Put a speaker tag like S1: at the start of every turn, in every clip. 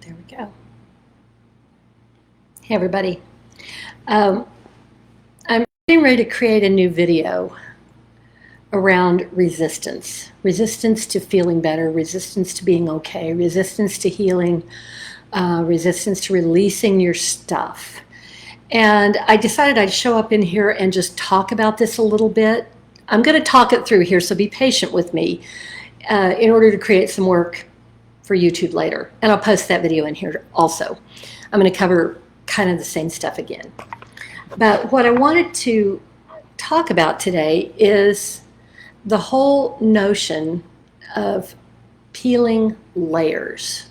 S1: There we go. Hey, everybody. I'm getting ready to create a new video around resistance. Resistance to feeling better, resistance to being okay, resistance to healing, resistance to releasing your stuff. And I decided I'd show up in here and just talk about this a little bit. I'm going to talk it through here, so be patient with me in order to create some work for YouTube later. And I'll post that video in here also. I'm going to cover kind of the same stuff again. But what I wanted to talk about today is the whole notion of peeling layers,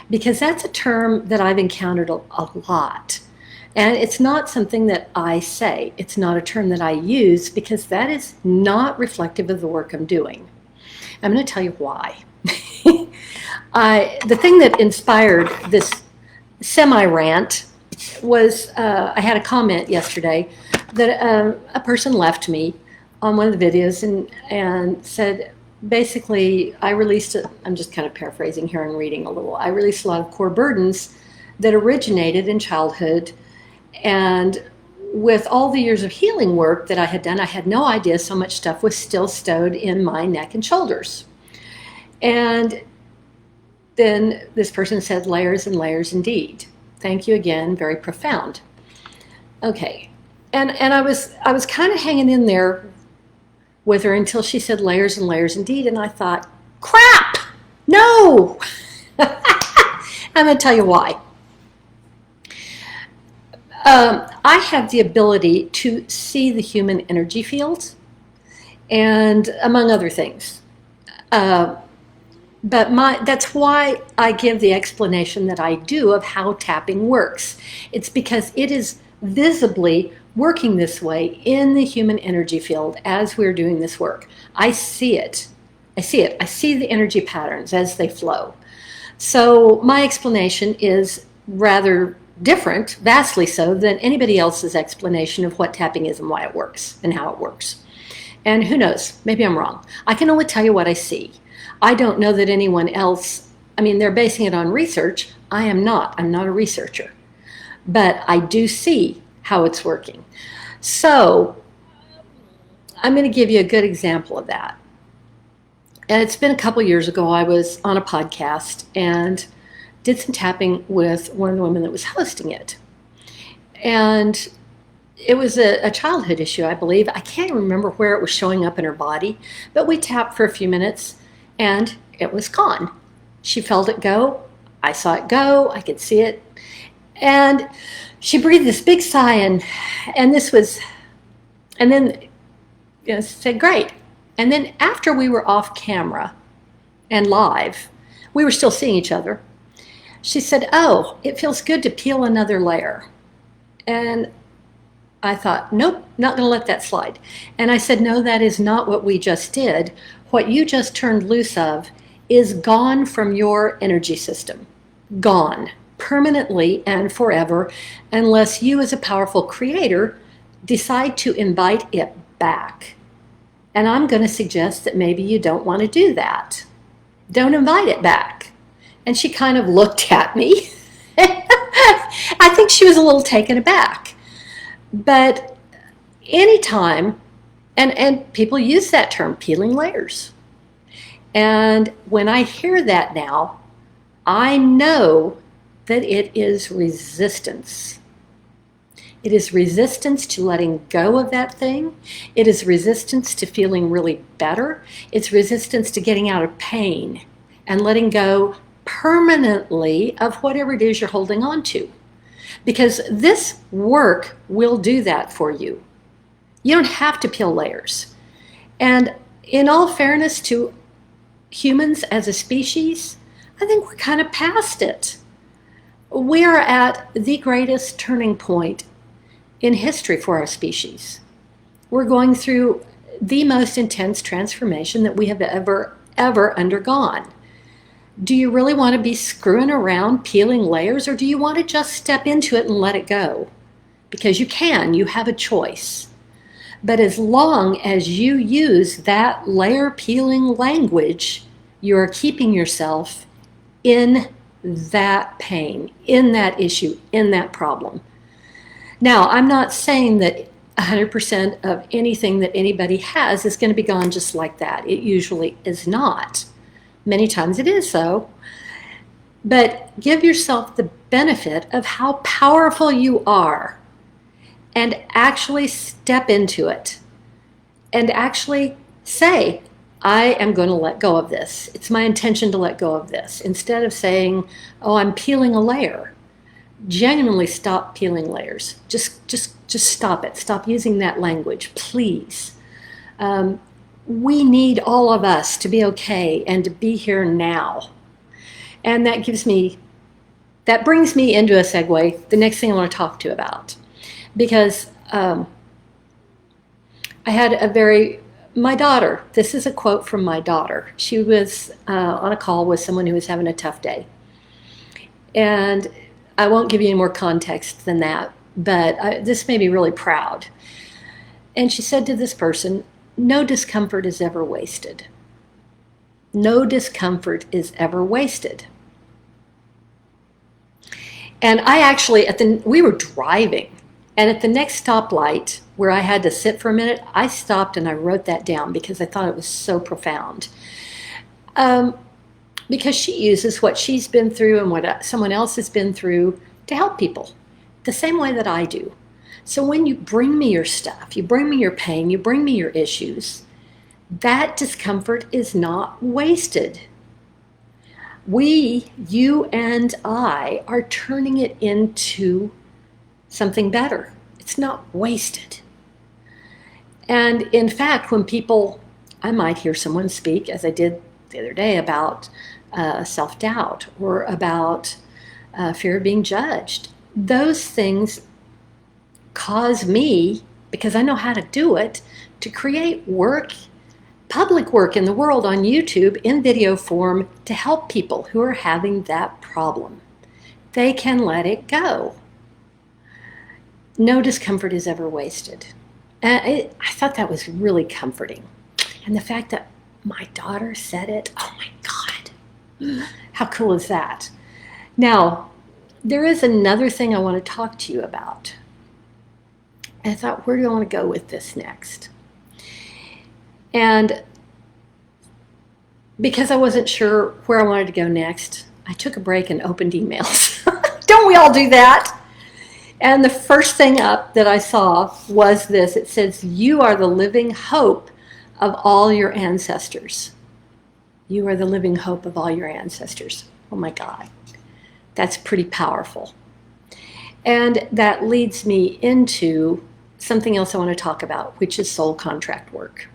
S1: because that's a term that I've encountered a lot. And it's not something that I say. It's not a term that I use, because that is not reflective of the work I'm doing. I'm going to tell you why. The thing that inspired this semi-rant was I had a comment yesterday that a person left me on one of the videos and said, basically, I'm just kind of paraphrasing here and reading a little. I released a lot of core burdens that originated in childhood, and with all the years of healing work that I had done, I had no idea so much stuff was still stowed in my neck and shoulders. And then this person said, layers and layers indeed. Thank you again, very profound. Okay, and I was kind of hanging in there with her until she said layers and layers indeed, and I thought, crap, no. I'm going to tell you why. I have the ability to see the human energy field, and among other things. But that's why I give the explanation that I do of how tapping works. It's because it is visibly working this way in the human energy field as we're doing this work. I see it. I see the energy patterns as they flow. So my explanation is rather different, vastly so, than anybody else's explanation of what tapping is and why it works and how it works. And who knows, maybe I'm wrong. I can only tell you what I see. I don't know that anyone else, they're basing it on research. I am not. I'm not a researcher. But I do see how it's working. So I'm going to give you a good example of that. And it's been a couple years ago. I was on a podcast and did some tapping with one of the women that was hosting it. And it was a childhood issue, I believe. I can't remember where it was showing up in her body, but we tapped for a few minutes and it was gone. She felt it go. I saw it go. I could see it. And she breathed this big sigh and then said, great. And then after we were off camera and live, we were still seeing each other. She said, oh, it feels good to peel another layer. And I thought, nope, not going to let that slide. And I said, no, that is not what we just did. What you just turned loose of is gone from your energy system. Gone. Permanently and forever, unless you as a powerful creator decide to invite it back. And I'm going to suggest that maybe you don't want to do that. Don't invite it back. And she kind of looked at me. I think she was a little taken aback. But anytime, and people use that term, peeling layers. And when I hear that now, I know that it is resistance. It is resistance to letting go of that thing. It is resistance to feeling really better. It's resistance to getting out of pain and letting go permanently of whatever it is you're holding on to. Because this work will do that for you. You don't have to peel layers. And in all fairness to humans as a species, I think we're kind of past it. We are at the greatest turning point in history for our species. We're going through the most intense transformation that we have ever undergone. Do you really want to be screwing around peeling layers, or do you want to just step into it and let it go? Because you have a choice. But as long as you use that layer peeling language, you are keeping yourself in that pain, in that issue, in that problem. Now, I'm not saying that 100% of anything that anybody has is going to be gone just like that. It usually is not. Many times it is so. But give yourself the benefit of how powerful you are and actually step into it and actually say, I am going to let go of this. It's my intention to let go of this. Instead of saying, oh, I'm peeling a layer. Genuinely stop peeling layers. Just stop it. Stop using that language, please. We need all of us to be okay and to be here now. And that brings me into a segue, the next thing I want to talk to you about. Because I had my daughter, this is a quote from my daughter. She was on a call with someone who was having a tough day. And I won't give you any more context than that, but this made me really proud. And she said to this person, no discomfort is ever wasted. No discomfort is ever wasted. And I actually, we were driving, and at the next stoplight where I had to sit for a minute, I stopped and I wrote that down because I thought it was so profound. Because she uses what she's been through and what someone else has been through to help people, the same way that I do. So when you bring me your stuff, you bring me your pain, you bring me your issues, that discomfort is not wasted. You and I, are turning it into something better. It's not wasted. And in fact, when I might hear someone speak, as I did the other day, about self-doubt or about fear of being judged, those things cause me, because I know how to do it, to create public work in the world on YouTube in video form to help people who are having that problem. They can let it go. No discomfort is ever wasted. I thought that was really comforting. And the fact that my daughter said it, oh my God, how cool is that? Now, there is another thing I want to talk to you about. I thought, where do I want to go with this next? And because I wasn't sure where I wanted to go next, I took a break and opened emails. Don't we all do that? And the first thing up that I saw was this. It says, you are the living hope of all your ancestors. You are the living hope of all your ancestors. Oh my God, that's pretty powerful. And that leads me into something else I want to talk about, which is soul contract work.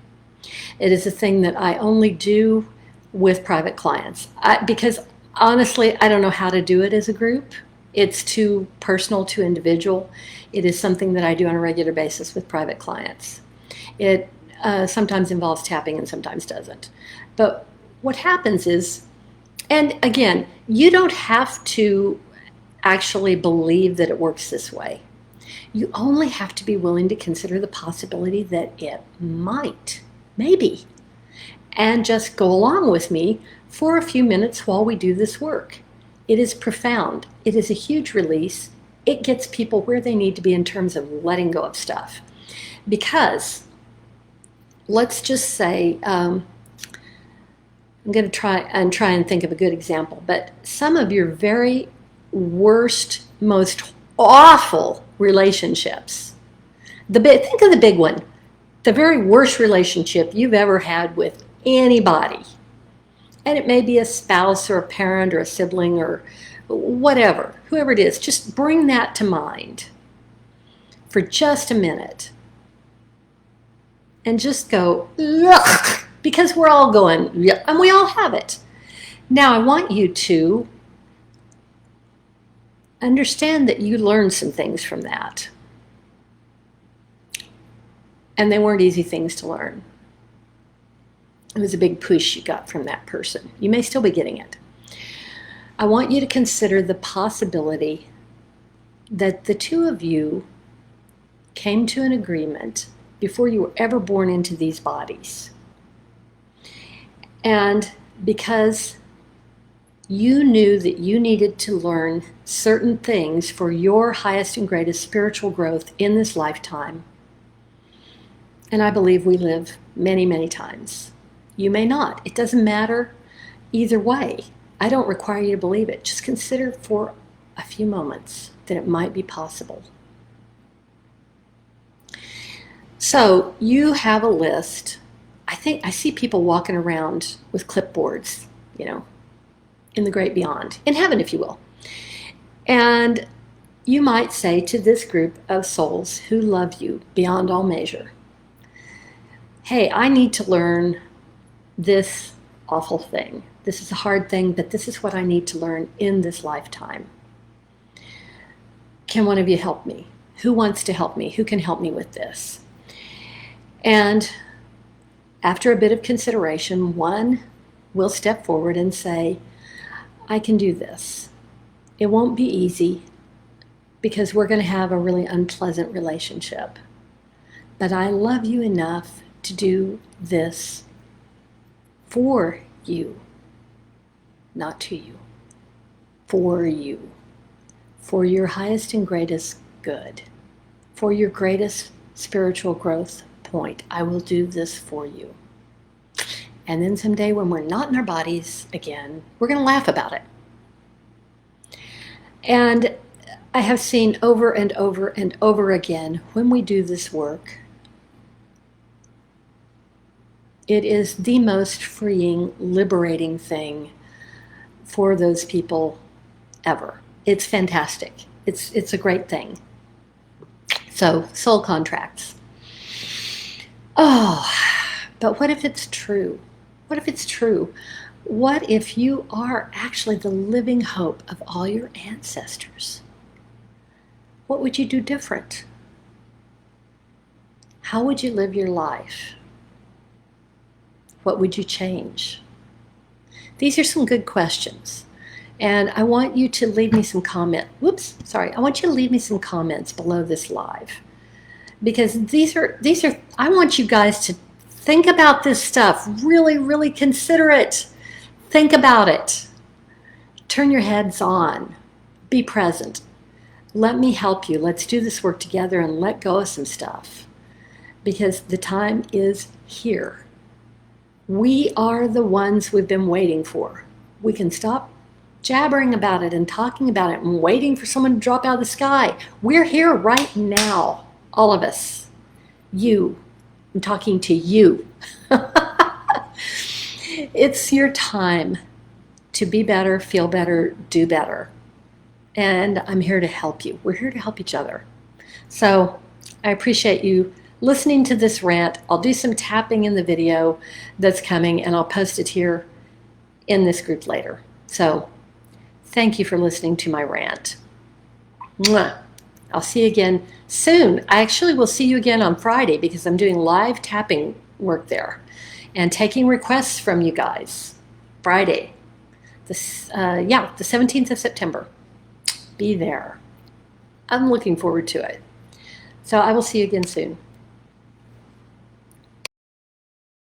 S1: It is a thing that I only do with private clients because honestly, I don't know how to do it as a group. It's too personal, too individual. It is something that I do on a regular basis with private clients. It sometimes involves tapping and sometimes doesn't. But what happens is, and again, you don't have to actually believe that it works this way. You only have to be willing to consider the possibility that it might, maybe, and just go along with me for a few minutes while we do this work. It is profound. It is a huge release. It gets people where they need to be in terms of letting go of stuff. Because, let's just say, I'm going to try and think of a good example, but some of your very worst, most awful relationships, think of the big one, the very worst relationship you've ever had with anybody. And it may be a spouse or a parent or a sibling or whatever, whoever it is, just bring that to mind for just a minute. And just go, ugh, because we're all going, yeah, and we all have it. Now I want you to understand that you learned some things from that. And they weren't easy things to learn. It was a big push you got from that person. You may still be getting it. I want you to consider the possibility that the two of you came to an agreement before you were ever born into these bodies. And because You knew that you needed to learn certain things for your highest and greatest spiritual growth in this lifetime. And I believe we live many, many times. You may not. It doesn't matter either way. I don't require you to believe it. Just consider for a few moments that it might be possible. So you have a list. I see people walking around with clipboards, in the great beyond, in heaven, if you will. And you might say to this group of souls who love you beyond all measure, hey, I need to learn this awful thing. This is a hard thing, but this is what I need to learn in this lifetime. Can one of you help me? Who wants to help me? Who can help me with this? And after a bit of consideration, one will step forward and say, I can do this. It won't be easy because we're going to have a really unpleasant relationship. But I love you enough to do this for you, not to you, for you, for your highest and greatest good, for your greatest spiritual growth point. I will do this for you. And then someday when we're not in our bodies again, we're going to laugh about it. And I have seen over and over and over again, when we do this work, it is the most freeing, liberating thing for those people ever. It's fantastic. It's a great thing. So, soul contracts. Oh, but what if it's true? What if it's true? What if you are actually the living hope of all your ancestors? What would you do different? How would you live your life? What would you change? These are some good questions. And I want you to leave me some I want you to leave me some comments below this live. Because these are, I want you guys to think about this stuff. Really, really consider it. Think about it. Turn your heads on. Be present. Let me help you. Let's do this work together and let go of some stuff. Because the time is here. We are the ones we've been waiting for. We can stop jabbering about it and talking about it and waiting for someone to drop out of the sky. We're here right now, all of us. You. I'm talking to you. It's your time to be better, feel better, do better. And I'm here to help you. We're here to help each other. So I appreciate you listening to this rant. I'll do some tapping in the video that's coming, and I'll post it here in this group later. So thank you for listening to my rant. Mwah. I'll see you again soon. I actually will see you again on Friday because I'm doing live tapping work there and taking requests from you guys. Friday, the 17th of September. Be there. I'm looking forward to it. So I will see you again soon.